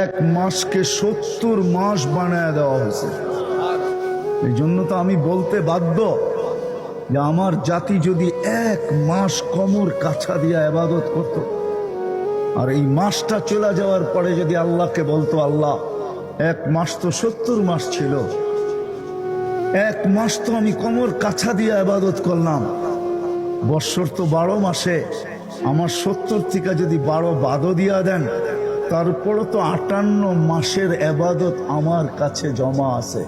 এক মাসকে 70 মাস বানায় দেওয়া হয়েছে। এই জন্য তো আমি বলতে বাধ্য যে আমার জাতি যদি এক মাস কোমর কাছা দিয়া ইবাদত করত, আর এই মাসটা চলে যাওয়ার পরে যদি আল্লাহকে বলতো, আল্লাহ এক মাস তো 70 মাস ছিল, এক মাস তো আমি কোমর কাছা দিয়া ইবাদত করলাম, বৎসর তো 12 মাসে, আমার 70 থেকে যদি 12 বাদও দিয়া দেন, তারপরও তো 58 মাসের ইবাদত আমার কাছে জমা আছে।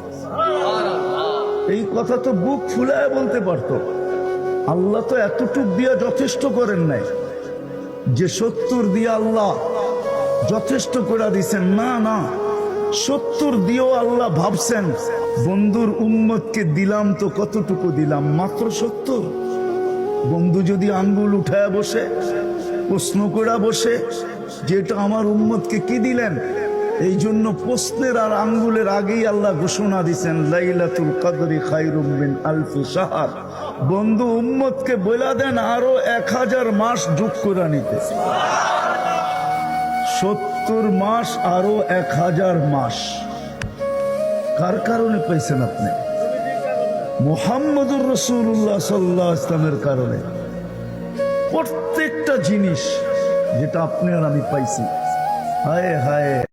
এই কথা তো বুক ফুলায় বলতে পারতো। আল্লাহ তো এতটুক দিয়া যথেষ্ট করেন নাই যে 70 দিয়ে আল্লাহ যথেষ্ট করে দিছেন। না না, 70 দিয়েও আল্লাহ ভাবছেন বন্ধুর উম্মতকে দিলাম তো কতটুকু দিলাম, মাত্র 70। বন্ধু যদি আঙ্গুল উঠায় বসে প্রশ্ন করে বসে যেটা আমার উম্মতকে কি দিলেন, এই জন্য প্রশ্নের আর আঙ্গুলের আগেই আল্লাহ ঘোষণা দিছেন লাইলাতুল কদরি খায়রুম মিন আলফি শাহর। বন্ধু উম্মতকে বলে দেন আরো 1000 মাস যোগ করে নিতে। 70 মাস আরো 1000 মাস কার কারণে পেয়েছেন আপনি? মুহাম্মদুর রাসূলুল্লাহ সাল্লাল্লাহু আলাইহি ওয়াসাল্লামের কারণে। প্রত্যেকটা জিনিস যেটা আপনি আর আমি পাইছি, হায় হায়